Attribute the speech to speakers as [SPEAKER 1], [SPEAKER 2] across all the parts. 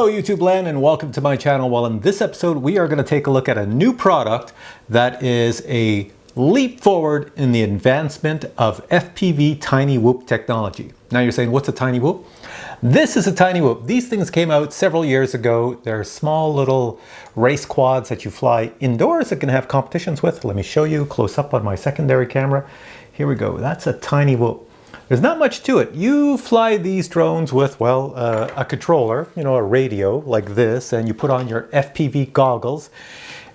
[SPEAKER 1] Hello YouTube land and welcome to my channel. Well, in this episode we are going to take a look at a new product that is a leap forward in the advancement of FPV tiny whoop technology. Now you're saying, what's a tiny whoop? This is a tiny whoop. These things came out several years ago. They're small little race quads that you fly indoors that can have competitions with. Let me show you close up on my secondary camera. Here we go. That's a tiny whoop. There's not much to it. You fly these drones with, well, a controller, a radio like this, and you put on your FPV goggles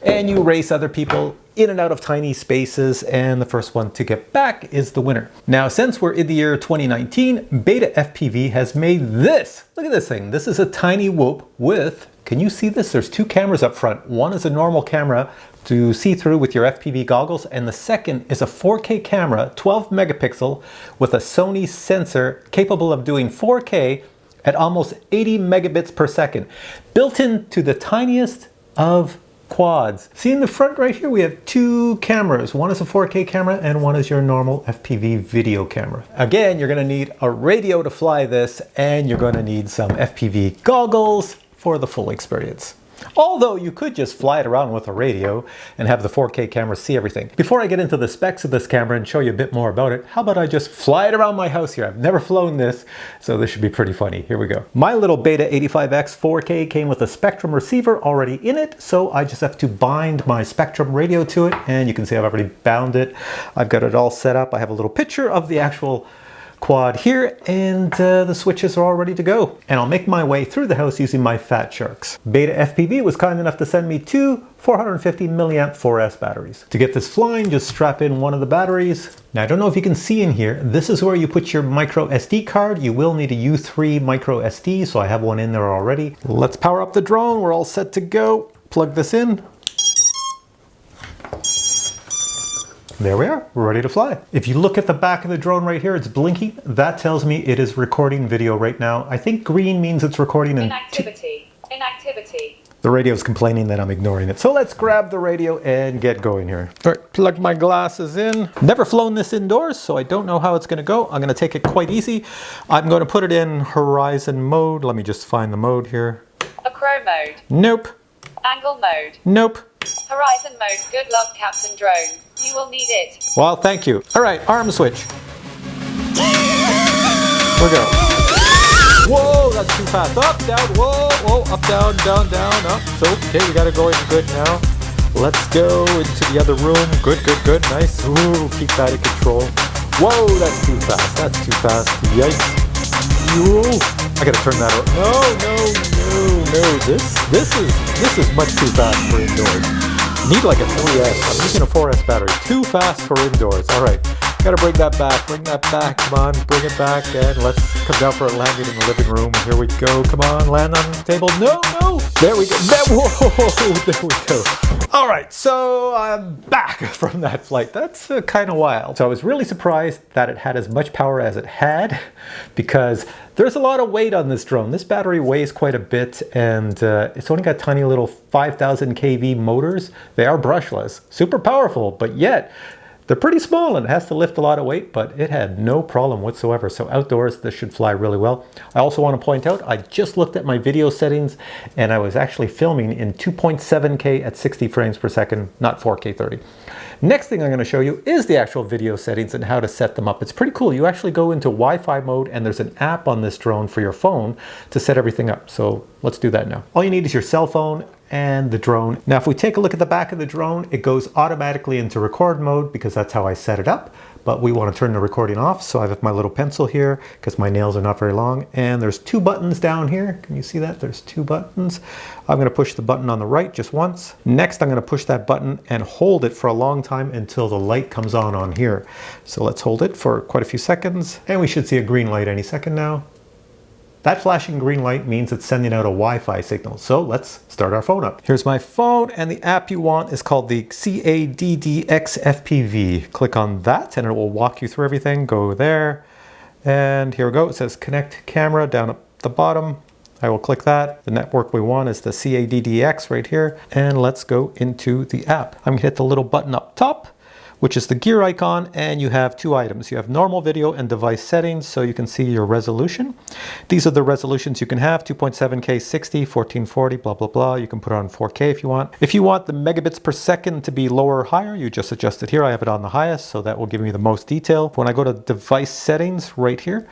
[SPEAKER 1] and you race other people in and out of tiny spaces, and the first one to get back is the winner. Now, since we're in the year 2019, BETAFPV has made this. Look at this thing. This is a tiny whoop with, can you see this? There's two cameras up front. One is a normal camera to see through with your FPV goggles, and the second is a 4K camera, 12 megapixel, with a Sony sensor capable of doing 4K at almost 80 megabits per second, built into the tiniest of quads. See in the front right here, we have two cameras. One is a 4K camera and one is your normal FPV video camera. Again, you're going to need a radio to fly this, and you're going to need some FPV goggles for the full experience. Although you could just fly it around with a radio and have the 4K camera see everything. Before I get into the specs of this camera and show you a bit more about it, how about I just fly it around my house here? I've never flown this, so this should be pretty funny. Here we go. My little BETA85X 4K came with a Spectrum receiver already in it, so I just have to bind my Spectrum radio to it, and you can see I've already bound it. I've got it all set up. I have a little picture of the actual quad here, and the switches are all ready to go. And I'll make my way through the house using my Fat Sharks. BETAFPV was kind enough to send me two 450 milliamp 4S batteries. To get this flying, just strap in one of the batteries. Now, I don't know if you can see in here, this is where you put your micro SD card. You will need a U3 micro SD, so I have one in there already. Let's power up the drone. We're all set to go. Plug this in. There we are, we're ready to fly. If you look at the back of the drone right here, it's blinking. That tells me it is recording video right now. I think green means it's recording in
[SPEAKER 2] inactivity.
[SPEAKER 1] The radio's complaining that I'm ignoring it. So let's grab the radio and get going here. All right, plug my glasses in. Never flown this indoors, so I don't know how it's gonna go. I'm gonna take it quite easy. I'm gonna put it in horizon mode. Let me just find the mode here.
[SPEAKER 2] Acro mode.
[SPEAKER 1] Nope.
[SPEAKER 2] Angle mode.
[SPEAKER 1] Nope.
[SPEAKER 2] Horizon mode. Good luck, Captain Drone. You will need it.
[SPEAKER 1] Well, thank you. All right, arm switch. We go. Whoa, that's too fast. Up, down, whoa, whoa, up, down, down, down, up. So, okay, we gotta go in good now. Let's go into the other room. Good, good, good, nice. Ooh, keep that in control. Whoa, that's too fast. That's too fast. Yikes. Ooh, I gotta turn that over. No, no, no, no. This is much too fast for indoors. Need like a 3S. I'm using a 4S battery. Too fast for indoors. All right, gotta bring that back. Bring that back. Come on, bring it back, and let's come down for a landing in the living room. Here we go. Come on, land on the table. No, no. There we go. Whoa, there we go. All right, so I'm back from that flight. That's kind of wild. So I was really surprised that it had as much power as it had, because there's a lot of weight on this drone. This battery weighs quite a bit, and it's only got tiny little 5,000 kV motors. They are brushless, super powerful, but yet they're pretty small and it has to lift a lot of weight, but it had no problem whatsoever. So outdoors, this should fly really well. I also want to point out, I just looked at my video settings and I was actually filming in 2.7K at 60 frames per second, not 4K 30. Next thing I'm going to show you is the actual video settings and how to set them up. It's pretty cool. You actually go into Wi-Fi mode and there's an app on this drone for your phone to set everything up. So let's do that now. All you need is your cell phone and the drone. Now, if we take a look at the back of the drone, it goes automatically into record mode because that's how I set it up. But we want to turn the recording off. So I have my little pencil here because my nails are not very long. And there's two buttons down here. Can you see that? There's two buttons. I'm going to push the button on the right just once. Next, I'm going to push that button and hold it for a long time until the light comes on here. So let's hold it for quite a few seconds. And we should see a green light any second now. That flashing green light means it's sending out a Wi-Fi signal. So let's start our phone up. Here's my phone, and the app you want is called the CADD-X FPV. Click on that and it will walk you through everything. Go there, and here we go. It says connect camera down at the bottom. I will click that. The network we want is the CADD-X right here. And let's go into the app. I'm gonna hit the little button up top. which is the gear icon, and you have two items. You have normal video and device settings, so you can see your resolution. These are the resolutions you can have: 2.7K 60, 1440, blah blah blah. You can put it on 4K if you want. If you want the megabits per second to be lower or higher, you just adjust it here. I have it on the highest, so that will give me the most detail. When I go to device settings right here,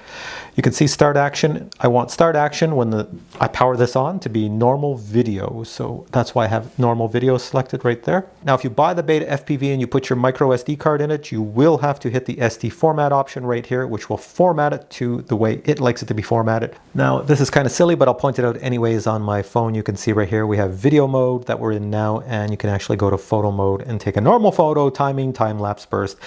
[SPEAKER 1] you can see start action. I want start action when I power this on to be normal video, so that's why I have normal video selected right there. Now if you buy the Beta FPV and you put your micro SD card in it, you will have to hit the SD format option right here, which will format it to the way it likes it to be formatted. Now this is kind of silly, but I'll point it out anyways. On my phone you can see right here we have video mode that we're in now, and you can actually go to photo mode and take a normal photo, timing, time-lapse burst.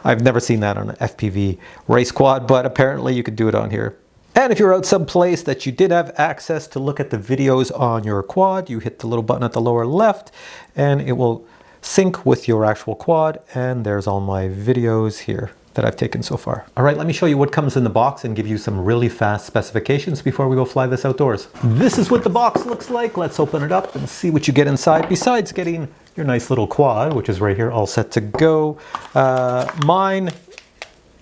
[SPEAKER 1] I've never seen that on an FPV race quad, but apparently you could do it on here. And if you're out someplace that you did have access to look at the videos on your quad, you hit the little button at the lower left and it will sync with your actual quad. And there's all my videos here that I've taken so far. All right, let me show you what comes in the box and give you some really fast specifications before we go fly this outdoors. This is what the box looks like. Let's open it up and see what you get inside, besides getting your nice little quad, which is right here all set to go.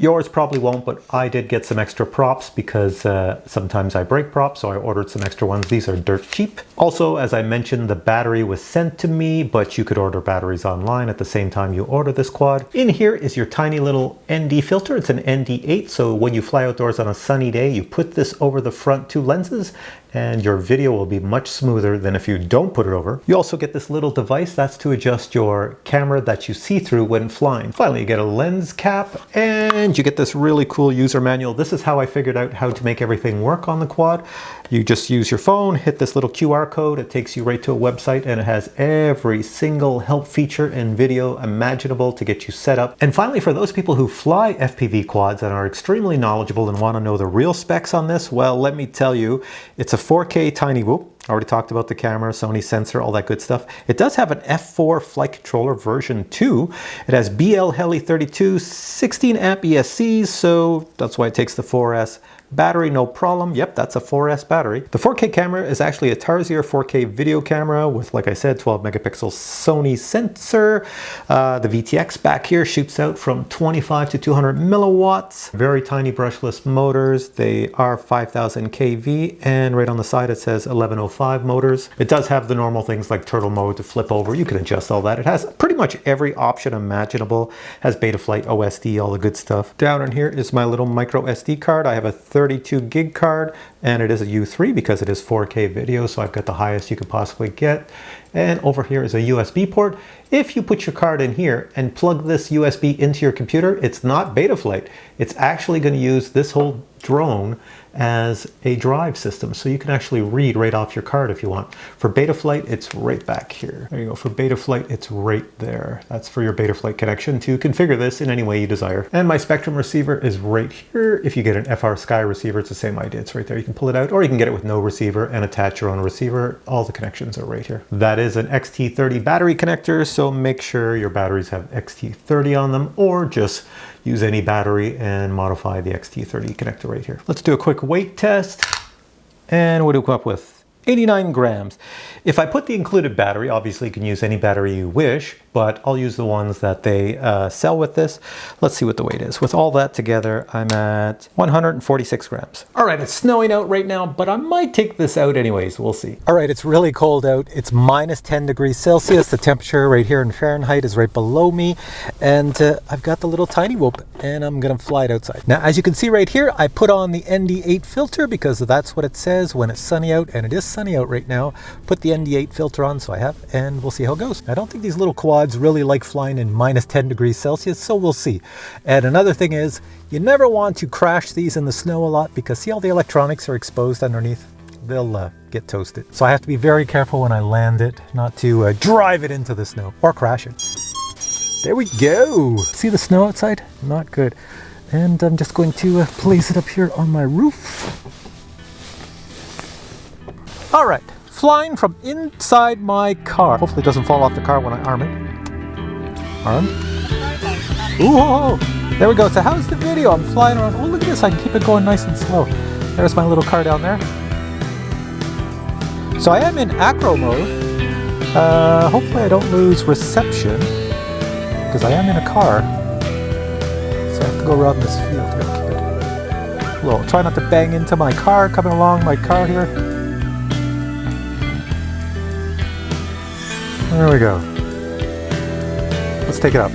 [SPEAKER 1] Yours probably won't, but I did get some extra props because sometimes I break props, so I ordered some extra ones. These are dirt cheap. Also, as I mentioned, the battery was sent to me, but you could order batteries online at the same time you order this quad. In here is your tiny little ND filter. It's an ND8, so when you fly outdoors on a sunny day, you put this over the front two lenses and your video will be much smoother than if you don't put it over. You also get this little device that's to adjust your camera that you see through when flying. Finally, you get a lens cap and you get this really cool user manual. This is how I figured out how to make everything work on the quad. You just use your phone, hit this little QR code, it takes you right to a website, and it has every single help feature and video imaginable to get you set up. And finally, for those people who fly FPV quads and are extremely knowledgeable and want to know the real specs on this, well, let me tell you, it's a 4K tiny whoop. I already talked about the camera, Sony sensor, all that good stuff. It does have an F4 flight controller version 2. It has BL Heli 32, 16 amp ESCs, so that's why it takes the 4S. Battery, no problem. Yep, that's a 4S battery. The 4K camera is actually a Tarsier 4K video camera with, like I said, 12 megapixel Sony sensor. The VTX back here shoots out from 25 to 200 milliwatts. Very tiny brushless motors. They are 5000 kV, and right on the side it says 1105 motors. It does have the normal things like turtle mode to flip over. You can adjust all that. It has pretty much every option imaginable. Has Betaflight, OSD, all the good stuff. Down in here is my little micro SD card. I have a 32 gig card, and it is a U3 because it is 4K video, so I've got the highest you could possibly get. And over here is a USB port. If you put your card in here and plug this USB into your computer, it's not Betaflight. It's actually going to use this whole drone as a drive system, so you can actually read right off your card if you want. For Betaflight, it's right back here. There you go. For Betaflight, it's right there. That's for your Betaflight connection to configure this in any way you desire. And my Spectrum receiver is right here. If you get an FR Sky receiver, it's the same idea. It's right there. You can pull it out, or you can get it with no receiver and attach your own receiver. All the connections are right here. That is an XT30 battery connector, so make sure your batteries have XT30 on them, or just use any battery and modify the XT30 connector right here. Let's do a quick weight test. And what do we come up with? 89 grams. If I put the included battery, obviously you can use any battery you wish, but I'll use the ones that they sell with this. Let's see what the weight is. With all that together, I'm at 146 grams. All right, it's snowing out right now, but I might take this out anyways. We'll see. All right, it's really cold out. It's minus 10 degrees Celsius. The temperature right here in Fahrenheit is right below me. And I've got the little tiny whoop, and I'm gonna fly it outside. Now, as you can see right here, I put on the ND8 filter because that's what it says when it's sunny out, and it is sunny out right now. Put the ND8 filter on, so I have, and we'll see how it goes. I don't think these little quads really like flying in minus 10 degrees Celsius, so we'll see. And another thing is, you never want to crash these in the snow a lot, because see all the electronics are exposed underneath? They'll get toasted. So I have to be very careful when I land it, not to drive it into the snow or crash it. There we go. See the snow outside? Not good. And I'm just going to place it up here on my roof. All right, flying from inside my car. Hopefully it doesn't fall off the car when I arm it. Armed. Ooh, there we go. So how's the video? I'm flying around. Oh, look at this. I can keep it going nice and slow. There's my little car down there. So I am in acro mode. Hopefully I don't lose reception. because I am in a car. So I have to go around this field here. Keep it low. Try not to bang into my car coming along my car here. There we go. Let's take it up.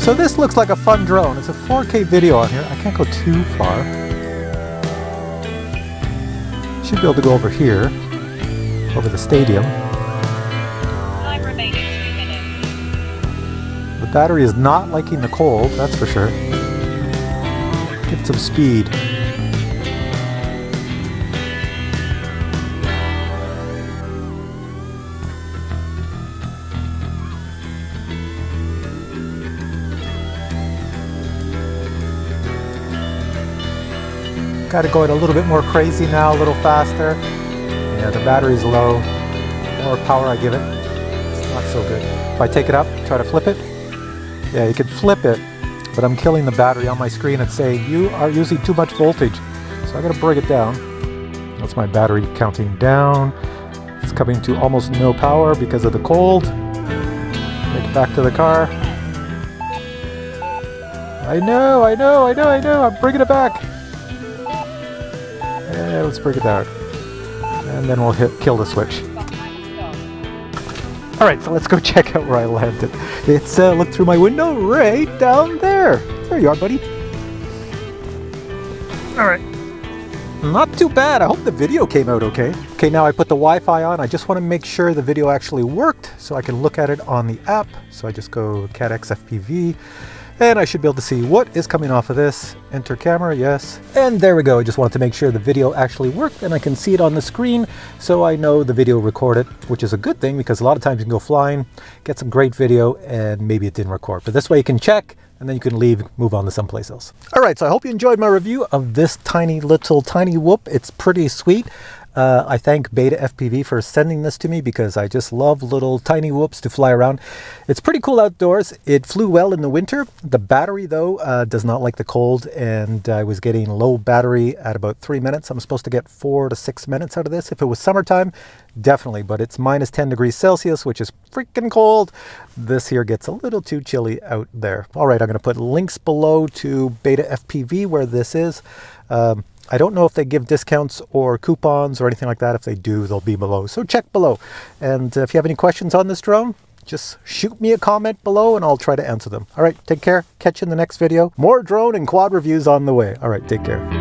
[SPEAKER 1] So this looks like a fun drone. It's a 4K video on here. I can't go too far. Should be able to go over here, over the stadium.
[SPEAKER 2] Time remaining 2 minutes.
[SPEAKER 1] The battery is not liking the cold, that's for sure. Get some speed. Got it going a little bit more crazy now, a little faster. Yeah, the battery's low. The more power I give it, it's not so good. If I take it up, try to flip it. Yeah, you can flip it, but I'm killing the battery on my screen. It's saying you are using too much voltage. So I gotta bring it down. That's my battery counting down. It's coming to almost no power because of the cold. Take it back to the car. I know, I'm bringing it back. Yeah, let's bring it down. And then we'll kill the switch. Alright, so let's go check out where I landed. It's look through my window right down there. There you are, buddy. Alright. Not too bad. I hope the video came out okay. Okay, now I put the Wi-Fi on. I just want to make sure the video actually worked so I can look at it on the app. So I just go Cat FPV. And I should be able to see what is coming off of this. Enter camera, yes. And there we go. I just wanted to make sure the video actually worked and I can see it on the screen so I know the video recorded, which is a good thing because a lot of times you can go flying, get some great video, and maybe it didn't record. But this way you can check and then you can leave, move on to someplace else. All right, so I hope you enjoyed my review of this tiny whoop. It's pretty sweet. I thank BETAFPV for sending this to me because I just love little tiny whoops to fly around. It's pretty cool outdoors. It flew well in the winter. The battery though does not like the cold, and I was getting low battery at about 3 minutes. I'm supposed to get 4 to 6 minutes out of this. If it was summertime, definitely, but it's minus 10 degrees Celsius, which is freaking cold. This here gets a little too chilly out there. All right, I'm going to put links below to BETAFPV where this is. I don't know if they give discounts or coupons or anything like that. If they do, they'll be below. So check below. And if you have any questions on this drone, just shoot me a comment below and I'll try to answer them. All right, take care. Catch you in the next video. More drone and quad reviews on the way. All right, take care.